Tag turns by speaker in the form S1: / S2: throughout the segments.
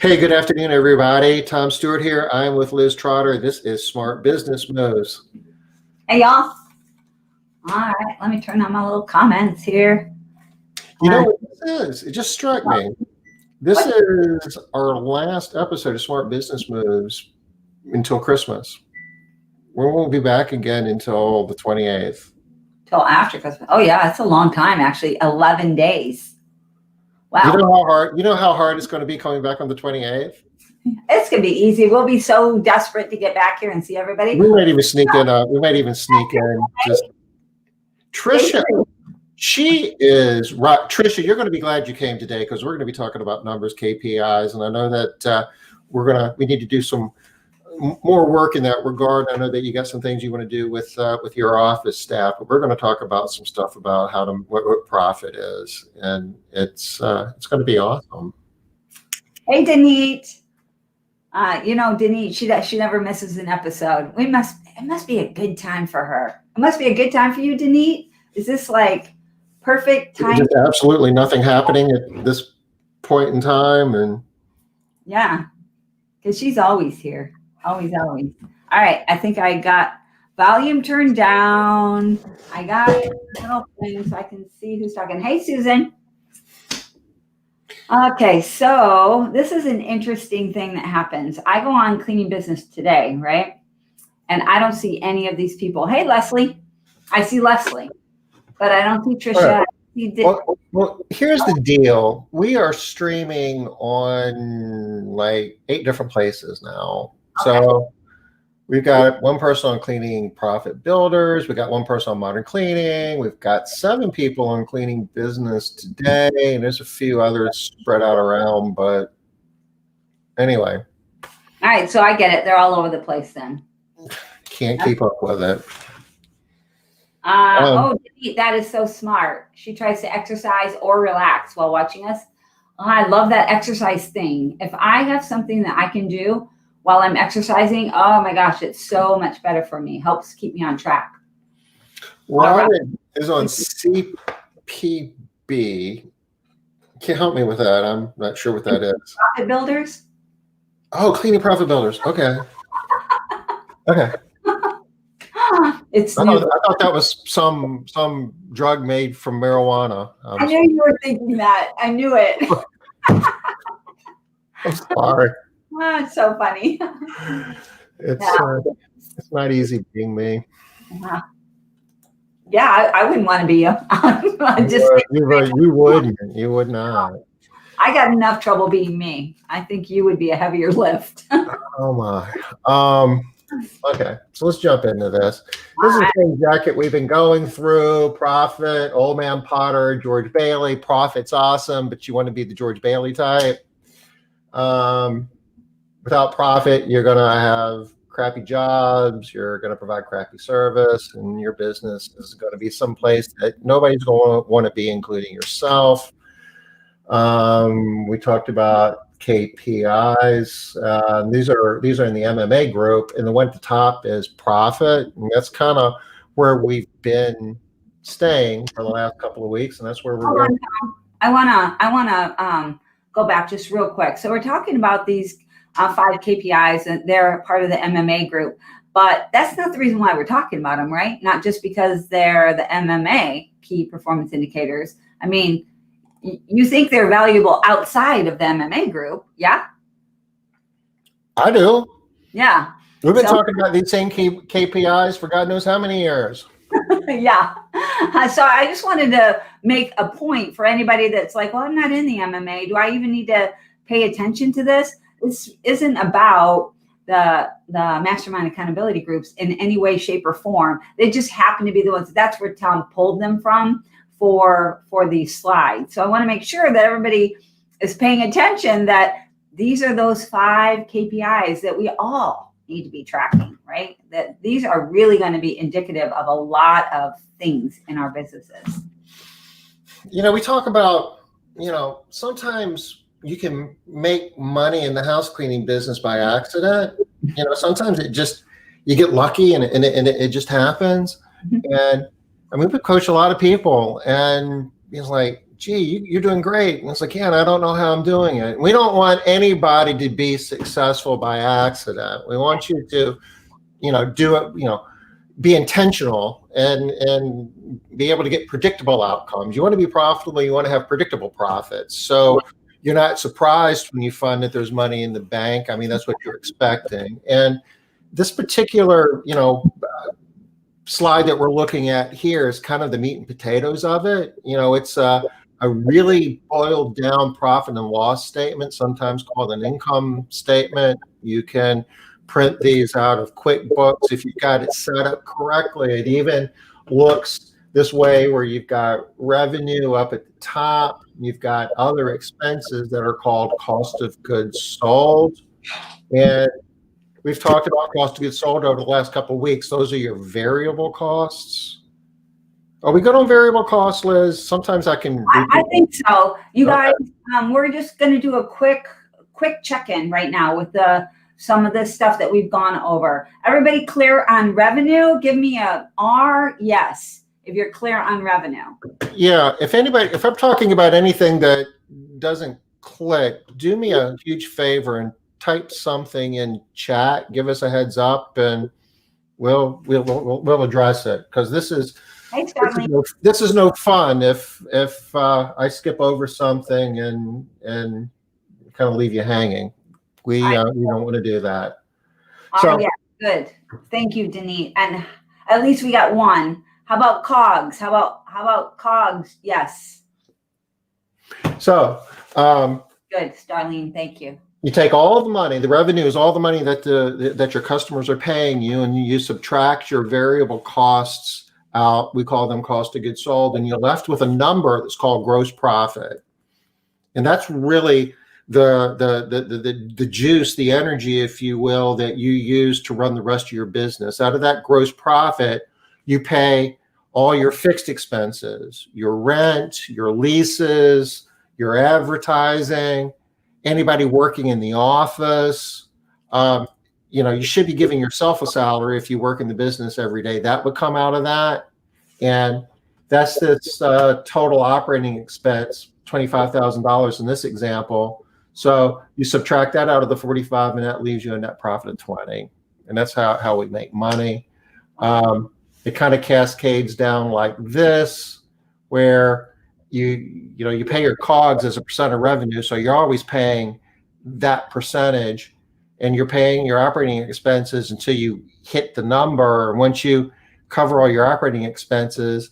S1: Hey, good afternoon, everybody. Tom Stewart here. I'm with Liz Trotter. This is Smart Business Moves.
S2: Hey, y'all. All right, let me turn on my little comments here.
S1: You know what this is? It just struck me. This
S2: What?
S1: is our last episode of Smart Business Moves until Christmas. We won't be back again until the 28th.
S2: Till after Christmas. Oh, yeah, it's a long time, actually. 11 days. Wow.
S1: You know how hard it's going to be coming back on the 28th?
S2: It's going to be easy. We'll be so desperate to get back here and see everybody.
S1: We might even sneak in. Just Trisha. She is right. Trisha, you're going to be glad you came today because we're going to be talking about numbers, KPIs, and I know that we need to do some more work in that regard. I know that you got some things you want to do with your office staff, but we're going to talk about some stuff about what profit is, and it's going to be awesome.
S2: Hey, Denise. Denise, she never misses an episode. It must be a good time for her. It must be a good time for you, Denise. Is this like perfect time?
S1: Just absolutely nothing happening at this point in time, and
S2: yeah, because she's always here. Always. All right. I think I got volume turned down. I got little things so I can see who's talking. Hey, Susan. Okay. So this is an interesting thing that happens. I go on Cleaning Business Today, right? And I don't see any of these people. Hey, Leslie. I see Leslie, but I don't see Trisha.
S1: Well, here's the deal. We are streaming on like 8 different places now. Okay. So we've got one person on Cleaning Profit Builders. We got one person on Modern Cleaning. We've got 7 people on Cleaning Business Today. And there's a few others spread out around, but anyway.
S2: All right. So I get it. They're all over the place then.
S1: Can't keep up with it.
S2: That is so smart. She tries to exercise or relax while watching us. Oh, I love that exercise thing. If I have something that I can do while I'm exercising, oh my gosh, it's so much better for me. Helps keep me on track.
S1: Robin is on CPB. Can't help me with that. I'm not sure what that is.
S2: Profit Builders?
S1: Oh, Cleaning Profit Builders. Okay. Okay. I thought that was some drug made from marijuana.
S2: I knew you were thinking that. I knew it.
S1: I'm sorry.
S2: It's so funny.
S1: It's not easy being me.
S2: Yeah, I wouldn't want to be you.
S1: You would not.
S2: I got enough trouble being me. I think you would be a heavier lift.
S1: Oh my. Okay, so let's jump into this. This is the same jacket we've been going through. Profit, Old Man Potter, George Bailey. Profit's awesome, but you want to be the George Bailey type. Without profit, you're going to have crappy jobs. You're going to provide crappy service, and your business is going to be someplace that nobody's going to want to be, including yourself. We talked about KPIs. These are in the MMA group, and the one at the top is profit, and that's kind of where we've been staying for the last couple of weeks, and that's where we're going.
S2: I wanna go back just real quick. So we're talking about these 5 KPIs, and they're part of the MMA group, but that's not the reason why we're talking about them, right? Not just because they're the MMA key performance indicators. I mean, you think they're valuable outside of the MMA group, yeah?
S1: I do.
S2: Yeah.
S1: We've been talking about these same KPIs for God knows how many years.
S2: Yeah. So I just wanted to make a point for anybody that's like, well, I'm not in the MMA. Do I even need to pay attention to this? This isn't about the mastermind accountability groups in any way, shape, or form. They just happen to be the ones. That's where Tom pulled them from for these slides. So I want to make sure that everybody is paying attention that these are those 5 KPIs that we all need to be tracking, right? That these are really going to be indicative of a lot of things in our businesses.
S1: We talk about, sometimes you can make money in the house cleaning business by accident. Sometimes you get lucky and it just happens. And I mean, we coach a lot of people, and it's like gee, you're doing great. And it's like, yeah, and I don't know how I'm doing it. We don't want anybody to be successful by accident. We want you to, do it, be intentional and be able to get predictable outcomes. You want to be profitable. You want to have predictable profits. So you're not surprised when you find that there's money in the bank. I mean, that's what you're expecting. And this particular, slide that we're looking at here is kind of the meat and potatoes of it. It's a really boiled down profit and loss statement, sometimes called an income statement. You can print these out of QuickBooks if you've got it set up correctly. It even looks this way where you've got revenue up at the top. You've got other expenses that are called cost of goods sold. And we've talked about cost of goods sold over the last couple of weeks. Those are your variable costs. Are we good on variable costs, Liz? Sometimes I can.
S2: I think so. You guys, we're just going to do a quick check-in right now with some of this stuff that we've gone over. Everybody clear on revenue? Give me a R, yes, if you're clear on revenue.
S1: Yeah, if I'm talking about anything that doesn't click, do me a huge favor and type something in chat. Give us a heads up, and we'll address it, because this is no fun if I skip over something and kind of leave you hanging. We don't want to do that.
S2: So yeah, good. Thank you, Denise. And at least we got one. How about COGS? How about COGS? Yes.
S1: So
S2: good, Starlene. Thank you.
S1: You take all the money. The revenue is all the money that that your customers are paying you, and you subtract your variable costs out. We call them cost of goods sold, and you're left with a number that's called gross profit. And that's really the juice, the energy, if you will, that you use to run the rest of your business. Out of that gross profit, you pay all your fixed expenses, your rent, your leases, your advertising, anybody working in the office. You should be giving yourself a salary if you work in the business every day. That would come out of that. And that's this total operating expense, $25,000 in this example. So you subtract that out of the 45, and that leaves you a net profit of 20. And that's how we make money. It kind of cascades down like this, where you pay your COGS as a percent of revenue. So you're always paying that percentage, and you're paying your operating expenses until you hit the number. And once you cover all your operating expenses,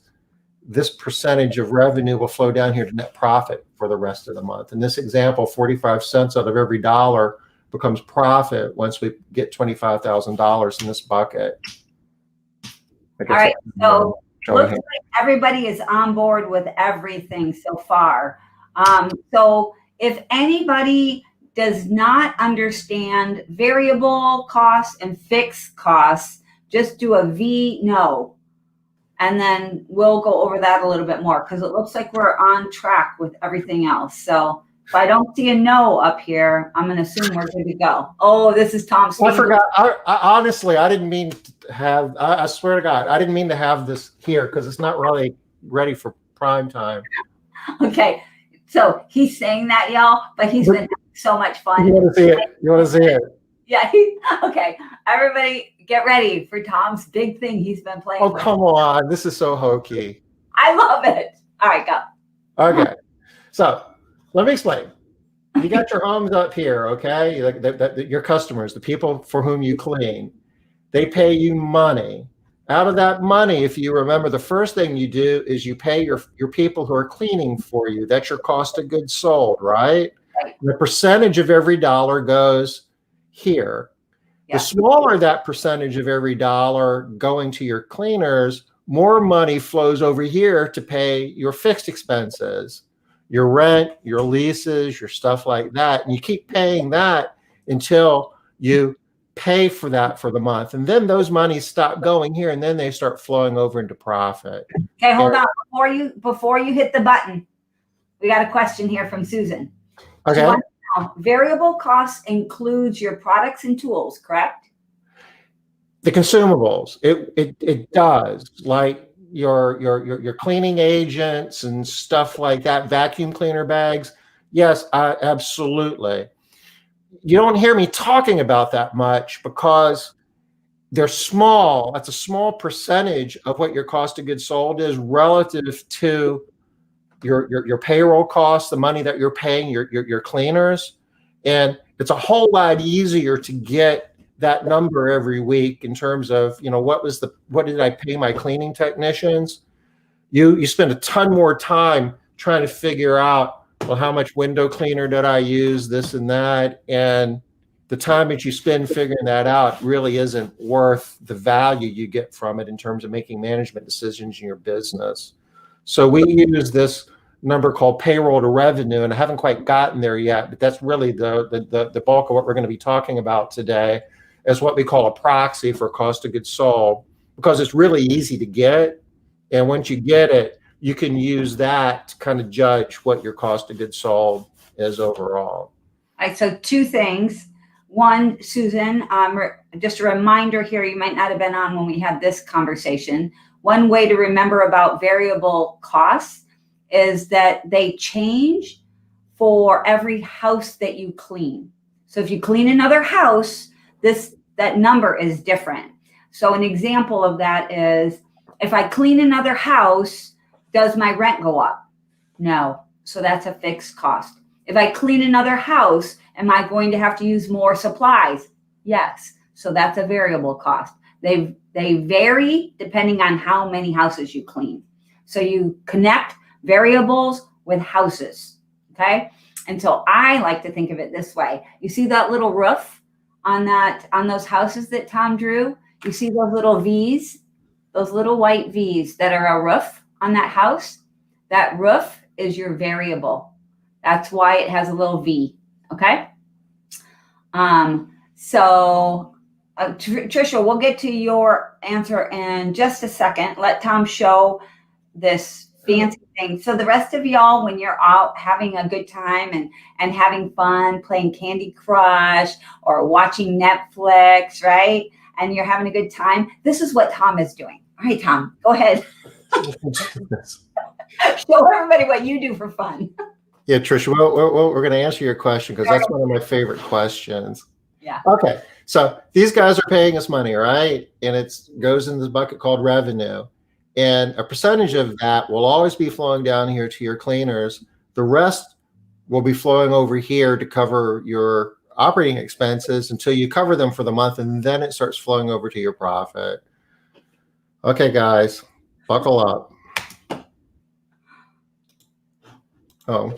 S1: this percentage of revenue will flow down here to net profit for the rest of the month. In this example, 45 cents out of every dollar becomes profit once we get $25,000 in this bucket.
S2: All right, so looks like everybody is on board with everything so far. So if anybody does not understand variable costs and fixed costs, just do a V no. And then we'll go over that a little bit more, because it looks like we're on track with everything else. So if I don't see a no up here, I'm going to assume we're good to go. Oh, this is Tom's.
S1: I forgot. I honestly, I didn't mean to have, I swear to God, I didn't mean to have this here, because it's not really ready for prime time.
S2: Okay. So he's saying that, y'all, but he's been having so much fun.
S1: You want to see it? You want to see it?
S2: Yeah. Okay. Everybody get ready for Tom's big thing he's been playing.
S1: Oh, come on. This is so hokey.
S2: I love it. All right, go.
S1: Okay. So let me explain. You got your homes up here, okay? Your customers, the people for whom you clean, they pay you money. Out of that money, if you remember, the first thing you do is you pay your people who are cleaning for you. That's your cost of goods sold, right? The percentage of every dollar goes here. Yeah. The smaller that percentage of every dollar going to your cleaners, more money flows over here to pay your fixed expenses, your rent, your leases, your stuff like that. And you keep paying that until you pay for that for the month. And then those monies stop going here, and then they start flowing over into profit.
S2: Okay, hold on. Before you hit the button, we got a question here from Susan.
S1: Okay.
S2: Variable costs includes your products and tools, correct?
S1: The consumables. It does. Like your cleaning agents and stuff like that, vacuum cleaner bags. Yes, absolutely. You don't hear me talking about that much because they're small. That's a small percentage of what your cost of goods sold is relative to your payroll costs, the money that you're paying your cleaners. And it's a whole lot easier to get that number every week in terms of, what did I pay my cleaning technicians? You spend a ton more time trying to figure out, well, how much window cleaner did I use, this and that, and the time that you spend figuring that out really isn't worth the value you get from it in terms of making management decisions in your business. So we use this number called payroll to revenue, and I haven't quite gotten there yet, but that's really the bulk of what we're going to be talking about today, is what we call a proxy for cost of goods sold, because it's really easy to get. And once you get it, you can use that to kind of judge what your cost of goods sold is overall.
S2: All right, so two things. One, Susan, just a reminder here, you might not have been on when we had this conversation. One way to remember about variable costs is that they change for every house that you clean. So if you clean another house, that number is different. So an example of that is, if I clean another house, does my rent go up? No. So that's a fixed cost. If I clean another house, am I going to have to use more supplies? Yes. So that's a variable cost. They vary depending on how many houses you clean. So you connect variables with houses. Okay. And so I like to think of it this way. You see that little roof on those houses that Tom drew? You see those little V's? Those little white V's that are a roof on that house? That roof is your variable. That's why it has a little V. Okay. Tricia, we'll get to your answer in just a second. Let Tom show this fancy thing. So the rest of y'all, when you're out having a good time and having fun, playing Candy Crush or watching Netflix, right? And you're having a good time, this is what Tom is doing. All right, Tom, go ahead. Show everybody what you do for fun.
S1: Yeah, Tricia, we're going to answer your question because that's one of my favorite questions.
S2: Yeah.
S1: Okay, so these guys are paying us money, right? And it goes in this bucket called revenue. And a percentage of that will always be flowing down here to your cleaners. The rest will be flowing over here to cover your operating expenses until you cover them for the month, and then it starts flowing over to your profit. Okay, guys, buckle up. Oh,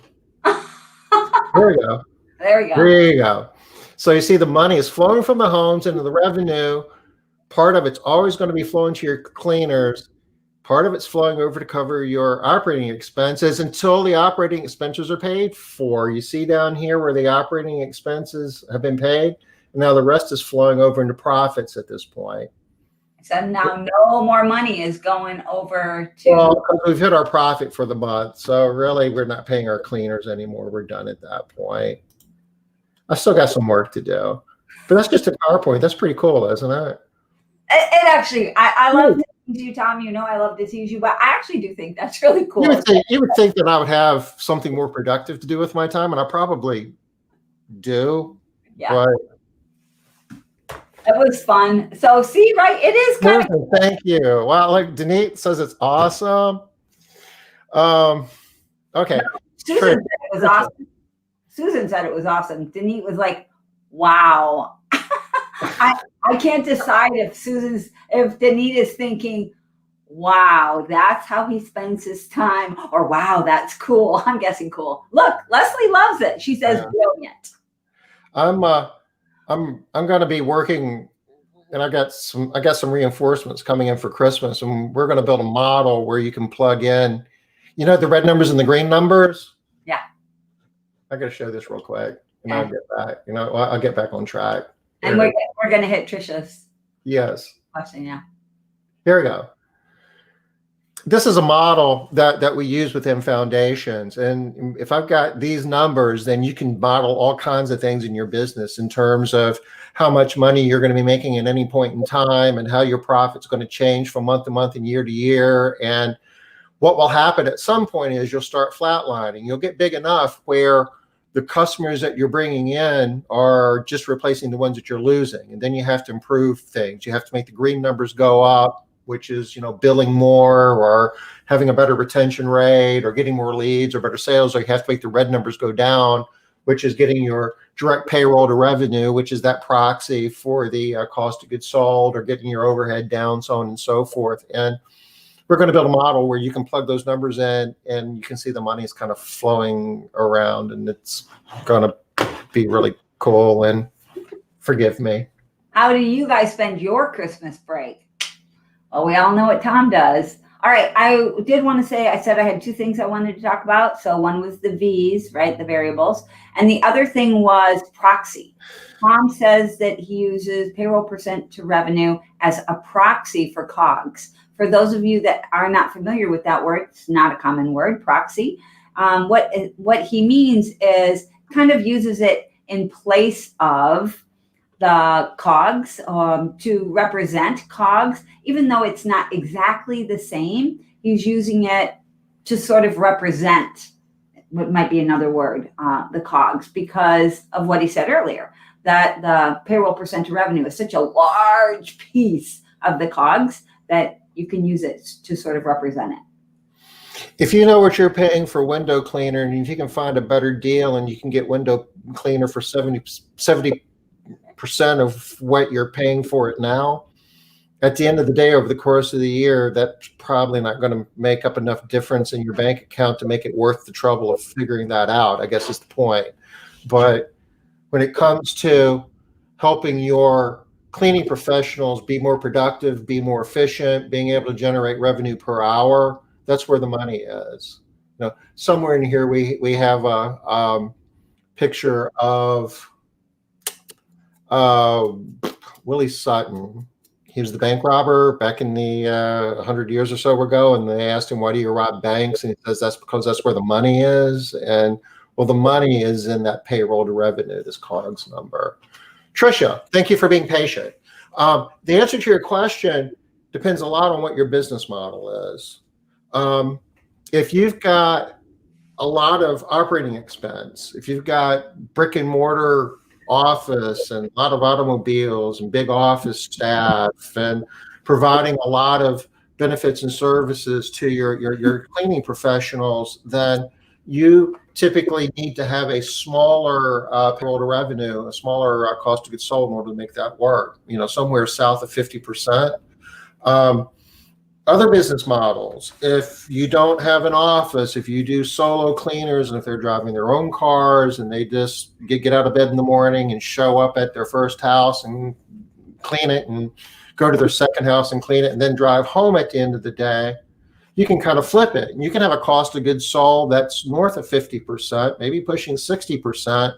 S1: there we go.
S2: There we go.
S1: There you go. So you see the money is flowing from the homes into the revenue. Part of it's always going to be flowing to your cleaners. Part of it's flowing over to cover your operating expenses until the operating expenses are paid for. You see down here where the operating expenses have been paid. And now the rest is flowing over into profits at this point.
S2: So now no more money is going over to...
S1: Well, because we've hit our profit for the month. So really, we're not paying our cleaners anymore. We're done at that point. I still got some work to do. But that's just a PowerPoint. That's pretty cool, isn't it?
S2: It actually, I love to tease you, Tom. You know I love to tease you, but I actually do think that's really cool.
S1: You would think that I would have something more productive to do with my time, and I probably do.
S2: Yeah.
S1: But
S2: it was fun. So see, right? It is kind of...
S1: Thank you. Wow, like Denise says it's awesome. Okay.
S2: Susan said it was awesome. Susan said it was awesome. Denise was like, wow. I can't decide if Denise is thinking, wow, that's how he spends his time, or wow, that's cool. I'm guessing cool. Look, Leslie loves it. She says brilliant.
S1: I'm going to be working, and I got some reinforcements coming in for Christmas, and we're going to build a model where you can plug in, the red numbers and the green numbers.
S2: Yeah.
S1: I got to show this real quick, and I'll get back. I'll get back on track.
S2: And we're going to hit Trisha's
S1: question
S2: now.
S1: Here we go. This is a model that we use within foundations. And if I've got these numbers, then you can model all kinds of things in your business in terms of how much money you're going to be making at any point in time and how your profit's going to change from month to month and year to year. And what will happen at some point is you'll start flatlining. You'll get big enough where the customers that you're bringing in are just replacing the ones that you're losing. And then you have to improve things. You have to make the green numbers go up, which is, billing more or having a better retention rate or getting more leads or better sales, or you have to make the red numbers go down, which is getting your direct payroll to revenue, which is that proxy for the cost of goods sold, or getting your overhead down, so on and so forth. And we're going to build a model where you can plug those numbers in and you can see the money is kind of flowing around, and it's going to be really cool. And forgive me.
S2: How do you guys spend your Christmas break? Well, we all know what Tom does. All right. I did want to say, I said I had two things I wanted to talk about. So one was the V's, right? The variables. And the other thing was proxy. Tom says that he uses payroll percent to revenue as a proxy for COGS. For those of you that are not familiar with that word, it's not a common word, proxy. What he means is kind of uses it in place of the COGS to represent COGS, even though it's not exactly the same. He's using it to sort of represent what might be another word, the COGS, because of what he said earlier, that the payroll percent to revenue is such a large piece of the COGS that you can use it to sort of represent it.
S1: If you know what you're paying for window cleaner, and if you can find a better deal and you can get window cleaner for 70% of what you're paying for it now, at the end of the day, over the course of the year, that's probably not going to make up enough difference in your bank account to make it worth the trouble of figuring that out, I guess is the point. But when it comes to helping your cleaning professionals be more productive, be more efficient, being able to generate revenue per hour, that's where the money is. Somewhere in here we have a picture of Willie Sutton. He was the bank robber back in the 100 years or so ago, and they asked him, why do you rob banks? And he says, that's because that's where the money is. And well, the money is in that payroll to revenue, this COGS number. Tricia, thank you for being patient. The answer to your question depends a lot on what your business model is. If you've got a lot of operating expense, if you've got brick and mortar office and a lot of automobiles and big office staff and providing a lot of benefits and services to your cleaning professionals, then you typically need to have a smaller payroll to revenue, a smaller cost of goods sold in order to make that work, somewhere south of 50%. Other business models, if you don't have an office, if you do solo cleaners, and if they're driving their own cars and they just get out of bed in the morning and show up at their first house and clean it and go to their second house and clean it and then drive home at the end of the day, you can kind of flip it. And you can have a cost of goods sold that's north of 50%, maybe pushing 60%,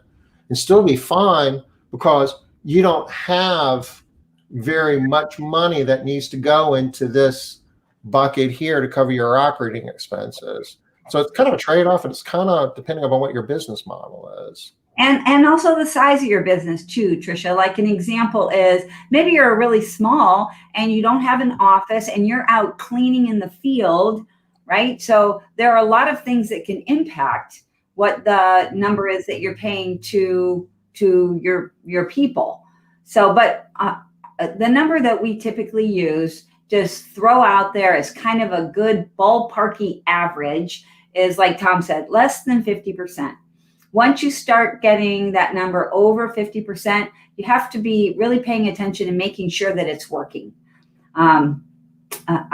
S1: and still be fine because you don't have very much money that needs to go into this bucket here to cover your operating expenses. So it's kind of a trade-off, and it's kind of depending upon what your business model is.
S2: And also the size of your business too, Tricia. Like an example is maybe you're really small and you don't have an office and you're out cleaning in the field, right? So there are a lot of things that can impact what the number is that you're paying to your people. So, but the number that we typically use, just throw out there as kind of a good ballparky average, is, like Tom said, less than 50%. Once you start getting that number over 50%, you have to be really paying attention and making sure that it's working. I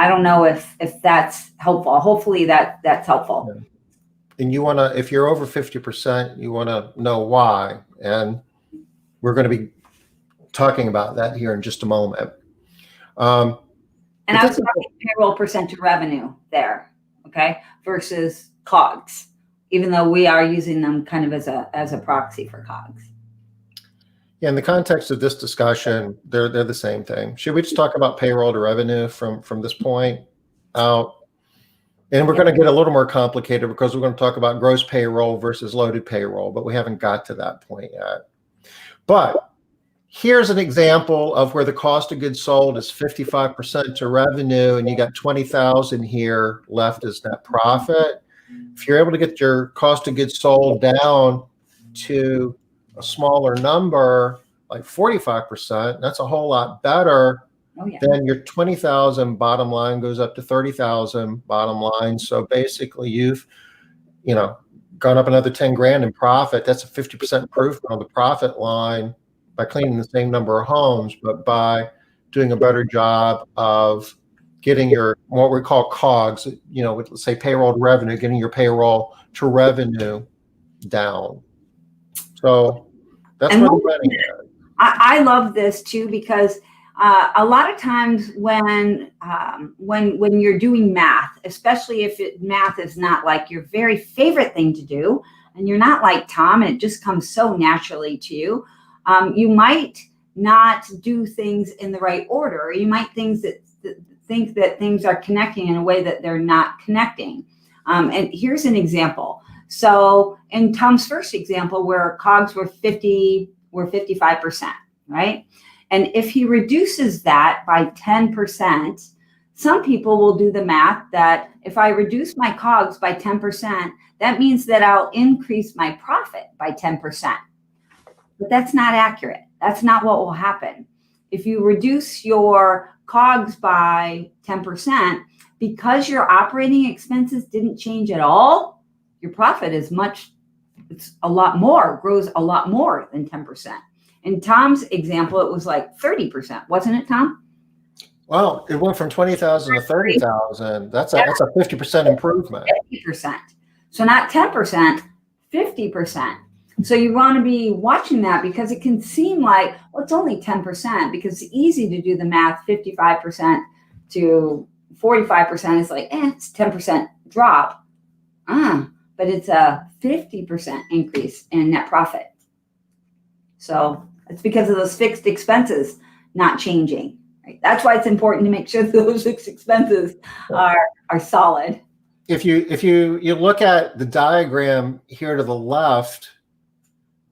S2: don't know if that's helpful. Hopefully that's helpful.
S1: Yeah. And you want to, if you're over 50%, you want to know why. And we're going to be talking about that here in just a moment.
S2: And I was talking payroll percent to revenue there, okay, versus COGS, even though we are using them kind of as a proxy for COGS.
S1: Yeah, in the context of this discussion, they're the same thing. Should we just talk about payroll to revenue from this point out? And we're going to get a little more complicated because we're going to talk about gross payroll versus loaded payroll, but we haven't got to that point yet. But here's an example of where the cost of goods sold is 55% to revenue, and you got 20,000 here left as net profit. If you're able to get your cost of goods sold down to a smaller number, like 45%, that's a whole lot better.
S2: Oh, yeah.
S1: Then your 20,000 bottom line goes up to 30,000 bottom line. So basically you've, gone up another 10 grand in profit. That's a 50% improvement on the profit line by cleaning the same number of homes, but by doing a better job of getting your, what we call COGS, let's say payroll to revenue, getting your payroll to revenue down. So that's where the money is.
S2: I love this too, because a lot of times when you're doing math, especially if math is not like your very favorite thing to do, and you're not like Tom, and it just comes so naturally to you, you might not do things in the right order. Or you might think that things are connecting in a way that they're not connecting. And here's an example. So in Tom's first example, where COGS were 55%, right? And if he reduces that by 10%, some people will do the math that if I reduce my COGS by 10%, that means that I'll increase my profit by 10%. But that's not accurate. That's not what will happen. If you reduce your COGS by 10%, because your operating expenses didn't change at all, your profit is it's a lot more, grows a lot more than 10%. In Tom's example, it was like 30%, wasn't it, Tom?
S1: Well, it went from 20,000 to 30,000. That's a 50% improvement.
S2: 50%. So not 10%, 50%. So you want to be watching that, because it can seem like, well, it's only 10%, because it's easy to do the math. 55% to 45% is like, it's 10% drop. But it's a 50% increase in net profit. So it's because of those fixed expenses not changing. Right? That's why it's important to make sure those fixed expenses are solid.
S1: If you look at the diagram here to the left,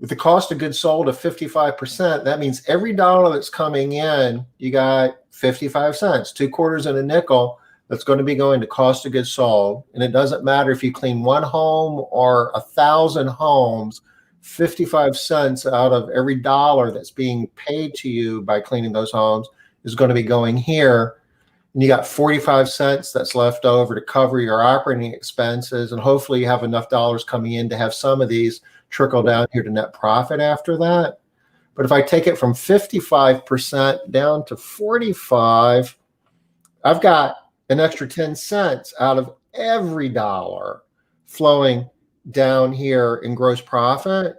S1: with the cost of goods sold of 55%, that means every dollar that's coming in, you got 55 cents, 2 quarters and a nickel that's going to be going to cost of goods sold. And it doesn't matter if you clean 1 home or 1,000 homes, 55 cents out of every dollar that's being paid to you by cleaning those homes is going to be going here. And you got 45 cents that's left over to cover your operating expenses. And hopefully you have enough dollars coming in to have some of these trickle down here to net profit after that. But if I take it from 55% down to 45, I've got an extra 10 cents out of every dollar flowing down here in gross profit.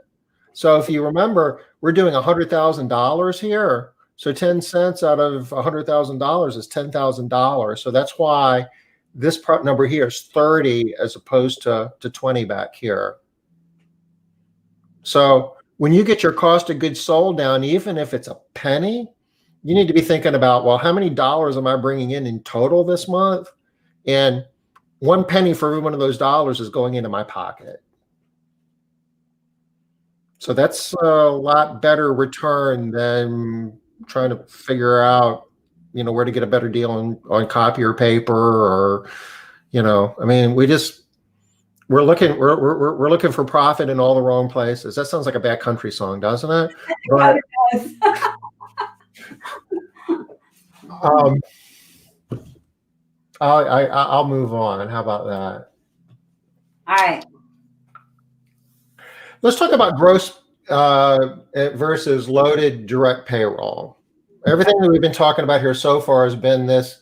S1: So if you remember, we're doing $100,000 here. So 10 cents out of $100,000 is $10,000. So that's why this number here is 30 as opposed to 20 back here. So when you get your cost of goods sold down, even if it's a penny, you need to be thinking about, well, how many dollars am I bringing in total this month? And 1 penny for every one of those dollars is going into my pocket. So that's a lot better return than trying to figure out, where to get a better deal on copy or paper, or, I mean, we're looking for profit in all the wrong places. That sounds like a bad country song, doesn't it? But, I'll move on. How about that?
S2: All right.
S1: Let's talk about gross versus loaded direct payroll. Everything that we've been talking about here so far has been this,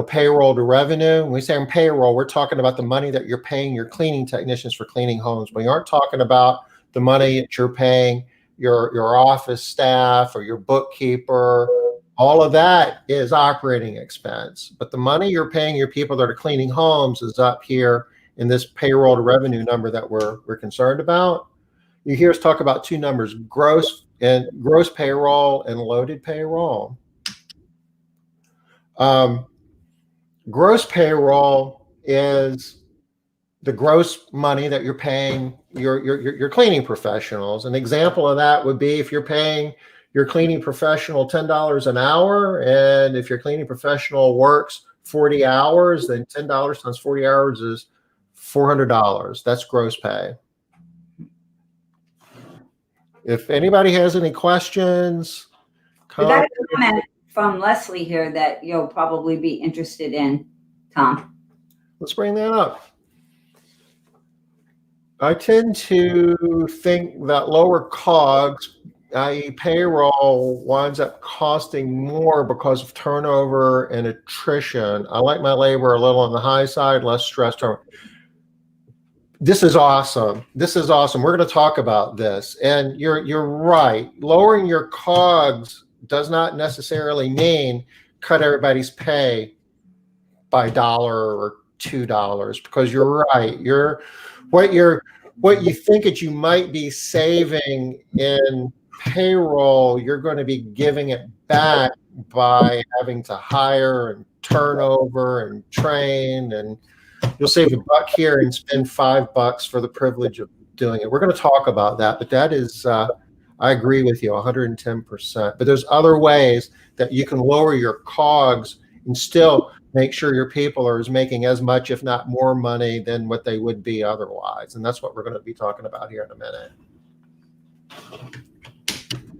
S1: payroll to revenue. When we say on payroll, we're talking about the money that you're paying your cleaning technicians for cleaning homes. We aren't talking about the money that you're paying your office staff or your bookkeeper. All of that is operating expense. But the money you're paying your people that are cleaning homes is up here in this payroll to revenue number that we're concerned about. You hear us talk about 2 numbers, gross payroll and loaded payroll. Gross payroll is the gross money that you're paying your cleaning professionals. An example of that would be if you're paying your cleaning professional $10 an hour, and if your cleaning professional works 40 hours, then $10 times 40 hours is $400. That's gross pay. If anybody has any questions,
S2: We got a comment from Leslie here that you'll probably be interested in, Tom.
S1: let's bring that up. I tend to think that lower COGS, i.e. payroll, winds up costing more because of turnover and attrition. I like my labor a little on the high side, less stress turnover. This is awesome. This is awesome. We're going to talk about this. And you're right. Lowering your COGS does not necessarily mean cut everybody's pay by $1 or $2, because you're right. What you think that you might be saving in payroll, you're going to be giving it back by having to hire and turnover and train, and you'll save $1 here and spend $5 for the privilege of doing it. We're going to talk about that, but that is, I agree with you 110%. But there's other ways that you can lower your COGS and still make sure your people are making as much, if not more money than what they would be otherwise. And that's what we're going to be talking about here in a minute.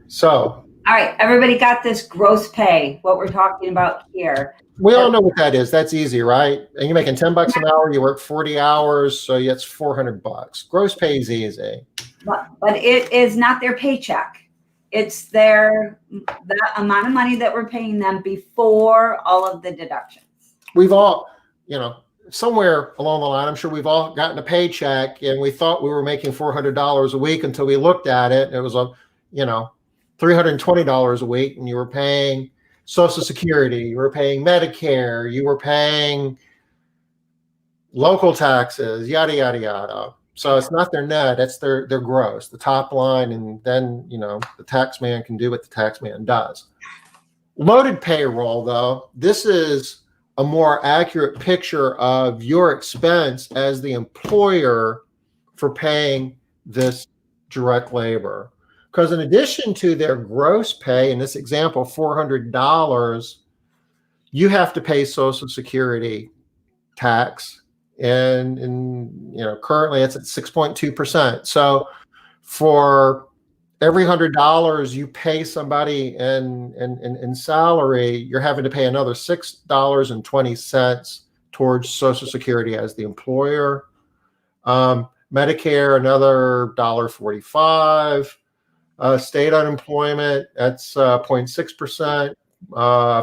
S1: So,
S2: all right, everybody got this gross pay, what we're talking about here.
S1: We all know what that is. That's easy, right? And you're making $10 an hour, you work 40 hours, so it's $400. Gross pay is easy.
S2: But it is not their paycheck. It's that amount of money that we're paying them before all of the deductions.
S1: We've all, somewhere along the line, I'm sure we've all gotten a paycheck and we thought we were making $400 a week until we looked at it. And it was $320 a week, and you were paying Social Security, you were paying Medicare, you were paying local taxes, yada, yada, yada. So it's not their net, it's their gross, the top line. And then, the tax man can do what the tax man does. Loaded payroll, though, this is a more accurate picture of your expense as the employer for paying this direct labor. Because in addition to their gross pay, in this example, $400, you have to pay Social Security tax. And currently it's at 6.2%. So for every $100 you pay somebody in salary, you're having to pay another $6.20 towards Social Security as the employer. Medicare, another $1.45. State unemployment, that's 0.6%.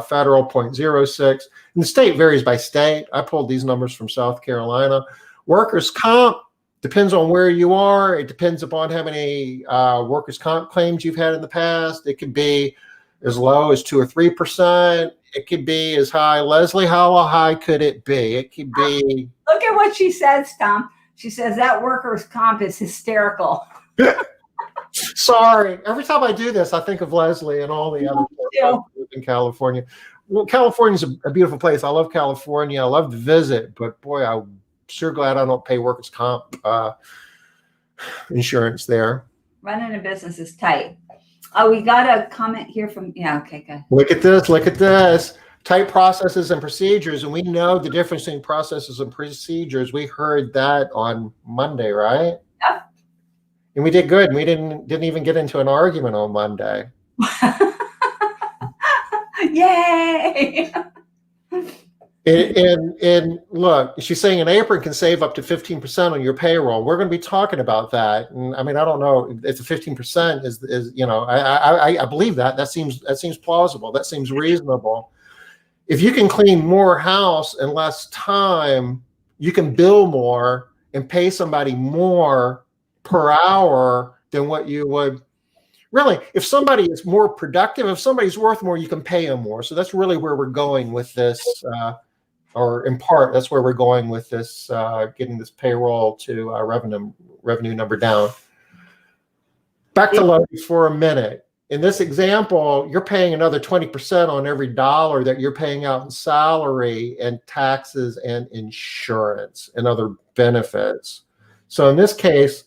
S1: Federal 0.06. And the state varies by state. I pulled these numbers from South Carolina. Workers' comp depends on where you are. It depends upon how many workers' comp claims you've had in the past. It could be as low as 2 or 3%. It could be as high. Leslie, how high could it be? It could be.
S2: Look at what she says, Tom. She says that workers' comp is hysterical.
S1: Sorry. Every time I do this, I think of Leslie and all the other people in California. Well, California's a beautiful place. I love California. I love to visit, but boy, I'm sure glad I don't pay workers' comp insurance there.
S2: Running a business is tight. Oh, we got a comment here from, okay, good.
S1: Look at this. Look at this. Tight processes and procedures. And we know the difference between processes and procedures. We heard that on Monday, right?
S2: Yep.
S1: And we did good. And we didn't even get into an argument on Monday.
S2: Yay!
S1: And look, she's saying an apron can save up to 15% on your payroll. We're going to be talking about that. And I mean, I don't know if the 15% is I believe that seems plausible. That seems reasonable. If you can clean more house in less time, you can bill more and pay somebody more per hour than what you would. Really, if somebody is more productive, if somebody's worth more, you can pay them more. So that's really where we're going with this, or in part, that's where we're going with this, getting this payroll to revenue number down. Back to Lowe's for a minute. in this example, you're paying another 20% on every dollar that you're paying out in salary and taxes and insurance and other benefits. So in this case,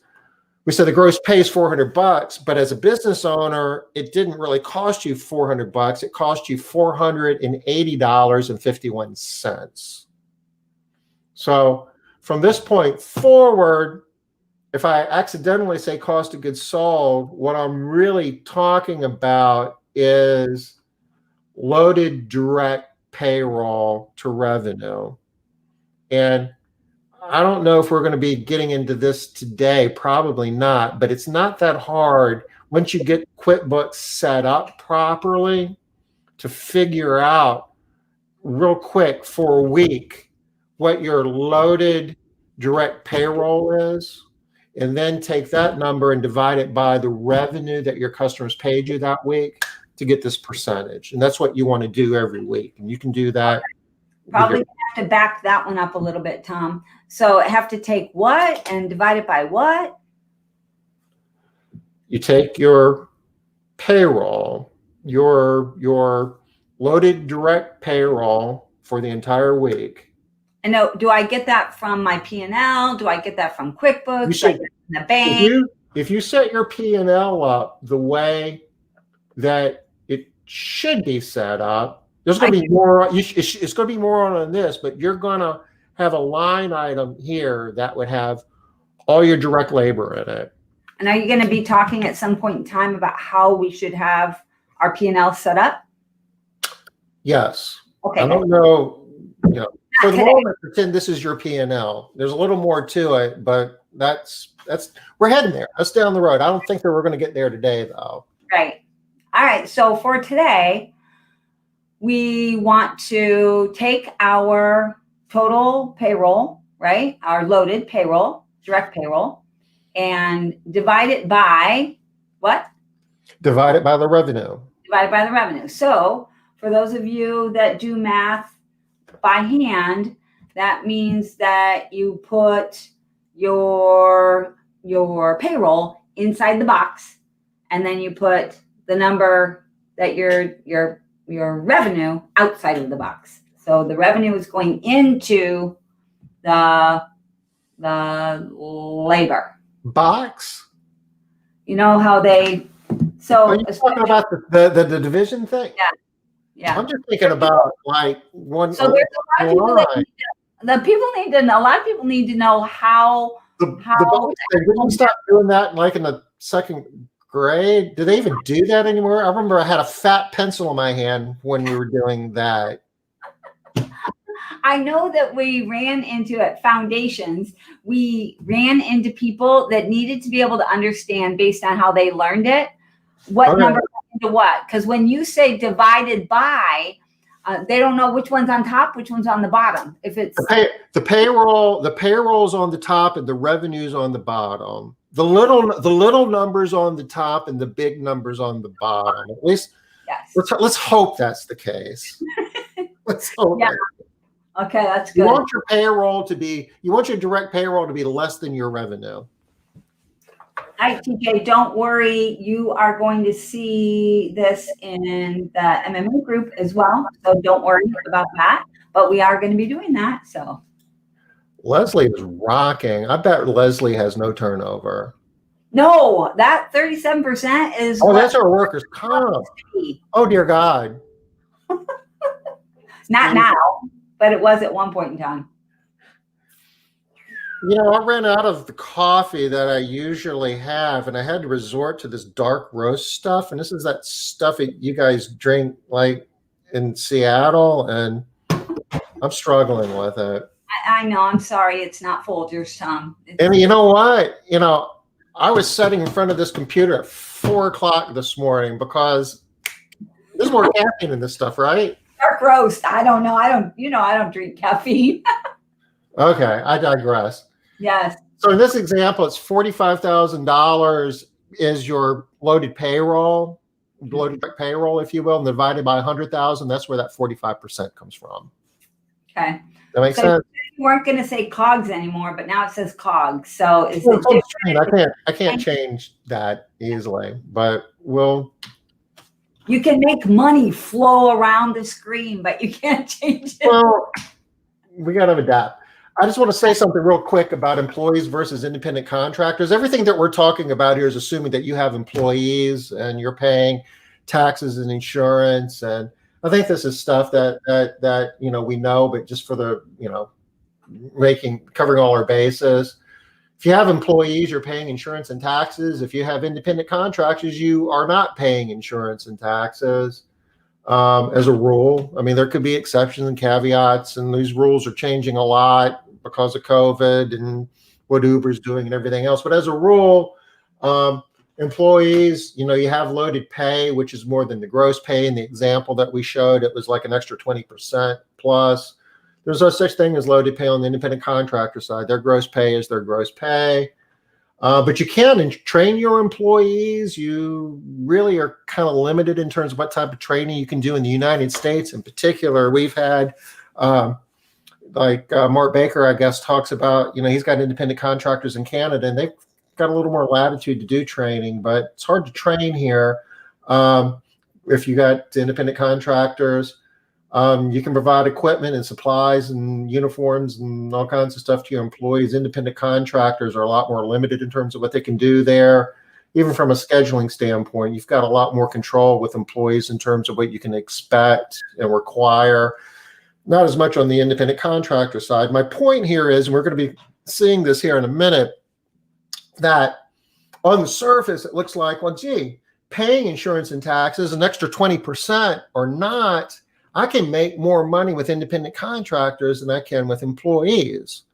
S1: we said the gross pay is $400, but as a business owner, it didn't really cost you $400. It cost you $480.51. So from this point forward, if I accidentally say cost of goods sold, what I'm really talking about is loaded direct payroll to revenue. And I don't know if we're going to be getting into this today, probably not, but it's not that hard once you get QuickBooks set up properly to figure out real quick for a week what your loaded direct payroll is, and then take that number and divide it by the revenue that your customers paid you that week to get this percentage. And that's what you want to do every week. And you can do that.
S2: Probably have to back that one up a little bit, Tom. So I have to take what and divide it by what?
S1: You take your payroll, your loaded direct payroll for the entire week.
S2: And now, do I get that from my P&L? Do I get that from QuickBooks?
S1: You should,
S2: like in the bank?
S1: if you set your P&L up the way that it should be set up, there's going to be more. It's going to be more on this, but you're going to have a line item here that would have all your direct labor in it.
S2: And are you going to be talking at some point in time about how we should have our P&L set up?
S1: Yes.
S2: Okay.
S1: I don't know. For the moment, pretend this is your P&L. There's a little more to it, but that's we're heading there. That's down the road. I don't think that we're going to get there today, though.
S2: Right. All right. So for today, we want to take our total payroll, right? Our loaded payroll, direct payroll, and divide it by what?
S1: Divide it by the revenue.
S2: Divide it by the revenue. So for those of you that do math by hand, that means that you put your payroll inside the box, and then you put the number that your revenue outside of the box. So the revenue is going into the labor
S1: box.
S2: You know how they. So
S1: are you talking about the division thing?
S2: Yeah. Yeah.
S1: I'm just thinking about like one.
S2: So there's a lot of people that a lot of people need to know how.
S1: The box thing. Did you stop doing that like in the second grade? Do they even do that anymore? I remember I had a fat pencil in my hand when we were doing that.
S2: I know that we ran into at foundations, we ran into people that needed to be able to understand based on how they learned it, what number into what. Because when you say divided by, they don't know which one's on top, which one's on the bottom. If it's
S1: the payroll's on the top and the revenue's on the bottom. The little numbers on the top and the big numbers on the bottom. At least,
S2: yes.
S1: Let's hope that's the case. Let's hope.
S2: Yeah. Okay, that's good.
S1: You want your direct payroll to be less than your revenue.
S2: All right, TJ, don't worry. You are going to see this in the MMA group as well. So don't worry about that. But we are going to be doing that. So
S1: Leslie is rocking. I bet Leslie has no turnover.
S2: No, that 37% is.
S1: Oh, that's our workers' comp. Oh, dear God.
S2: Not now, but it was at one point in time.
S1: I ran out of the coffee that I usually have, and I had to resort to this dark roast stuff. And this is that stuff that you guys drink like in Seattle, and I'm struggling with it.
S2: I know. I'm sorry. It's not Folgers, Tom.
S1: And you know what? I was sitting in front of this computer at 4 o'clock this morning because there's more caffeine in this stuff, right?
S2: Dark roast. I don't know. I don't drink caffeine.
S1: Okay. I digress.
S2: Yes.
S1: So in this example, it's $45,000 is your loaded payroll, if you will, and divided by 100,000. That's where that 45% comes from.
S2: Okay.
S1: That makes sense.
S2: You weren't going to say COGS anymore, but now it says COGS. So is it
S1: I can't change that easily, but
S2: You can make money flow around the screen, but you can't change it.
S1: Well, we got to adapt. I just want to say something real quick about employees versus independent contractors. Everything that we're talking about here is assuming that you have employees and you're paying taxes and insurance. And I think this is stuff that we know, but just for the covering all our bases. If you have employees, you're paying insurance and taxes. If you have independent contractors, you are not paying insurance and taxes. As a rule. I mean, there could be exceptions and caveats, and these rules are changing a lot because of COVID and what Uber's doing and everything else. But as a rule, employees, you have loaded pay, which is more than the gross pay. In the example that we showed, it was like an extra 20% plus. There's no such thing as loaded pay on the independent contractor side. Their gross pay is their gross pay. But you can train your employees. You really are kind of limited in terms of what type of training you can do in the United States. In particular, we've had Mark Baker, I guess, talks about, he's got independent contractors in Canada, and they've got a little more latitude to do training, but it's hard to train here. If you got independent contractors, you can provide equipment and supplies and uniforms and all kinds of stuff to your employees. Independent contractors are a lot more limited in terms of what they can do there. Even from a scheduling standpoint, you've got a lot more control with employees in terms of what you can expect and require. Not as much on the independent contractor side. My point here is, and we're going to be seeing this here in a minute, that on the surface, it looks like, well, gee, paying insurance and taxes an extra 20% or not, I can make more money with independent contractors than I can with employees.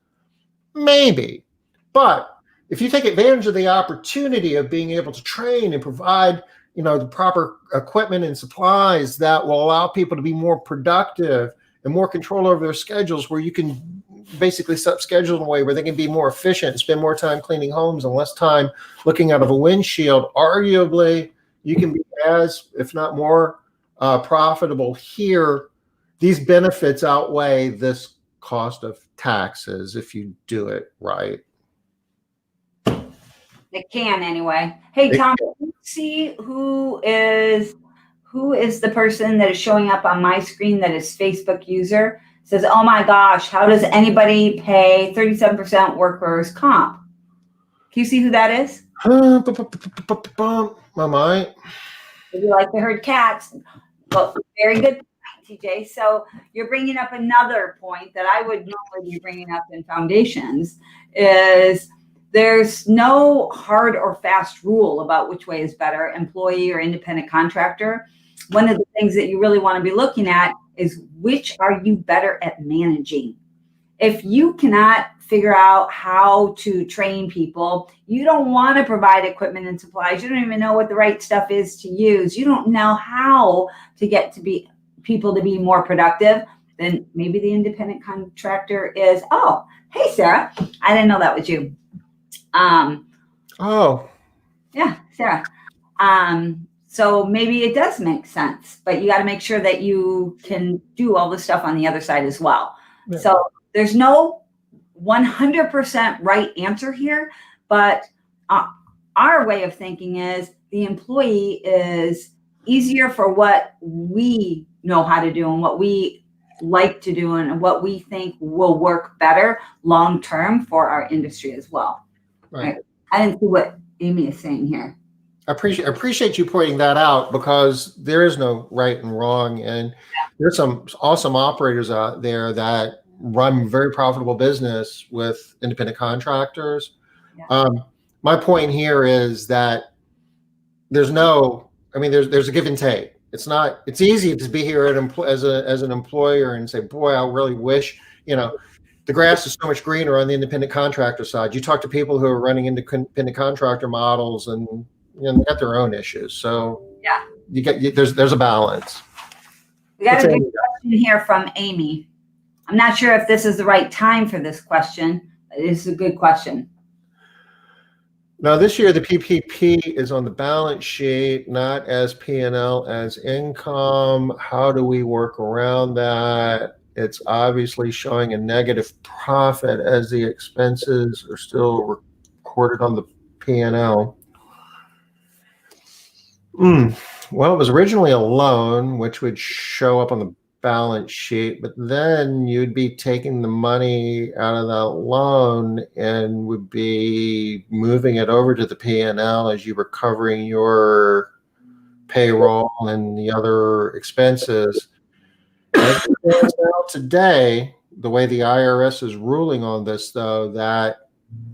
S1: Maybe. But if you take advantage of the opportunity of being able to train and provide, the proper equipment and supplies that will allow people to be more productive and more control over their schedules, where you can basically set up schedules in a way where they can be more efficient, spend more time cleaning homes and less time looking out of a windshield, arguably you can be as, if not more, profitable here. These benefits outweigh this cost of taxes if you do it right.
S2: It can anyway. Hey, Tom, can you see who is the person that is showing up on my screen that is Facebook user? It says, oh my gosh, how does anybody pay 37% workers' comp? Can you see who that is?
S1: My mind.
S2: Would you like to herd cats? Well, very good, TJ. So you're bringing up another point that I would normally be bringing up in foundations, is there's no hard or fast rule about which way is better, employee or independent contractor. One of the things that you really want to be looking at is, which are you better at managing? If you cannot figure out how to train people, you don't want to provide equipment and supplies, you don't even know what the right stuff is to use, you don't know how to get to be people to be more productive, then maybe the independent contractor is, oh, hey, Sarah, I didn't know that was you. Yeah, Sarah. So maybe it does make sense, but you got to make sure that you can do all the stuff on the other side as well. Yeah. So there's no 100% right answer here, but our way of thinking is the employee is easier for what we know how to do and what we like to do and what we think will work better long-term for our industry as well. Right. I didn't see what Amy is saying here.
S1: I appreciate you pointing that out, because there is no right and wrong, and there's some awesome operators out there that run very profitable business with independent contractors. Yeah. My point here is that there's a give and take. It's easy to be here as an employer and say, boy, I really wish, the grass is so much greener on the independent contractor side. You talk to people who are running independent contractor models, and they got their own issues. So
S2: yeah,
S1: there's a balance.
S2: We got a good question here from Amy. I'm not sure if this is the right time for this question, but it's a good question.
S1: Now, this year, the PPP is on the balance sheet, not as P&L, as income. How do we work around that? It's obviously showing a negative profit as the expenses are still recorded on the P&L. Well, it was originally a loan, which would show up on the balance sheet, but then you'd be taking the money out of that loan and would be moving it over to the P&L as you were covering your payroll and the other expenses. As it stands now today, the way the IRS is ruling on this, though, that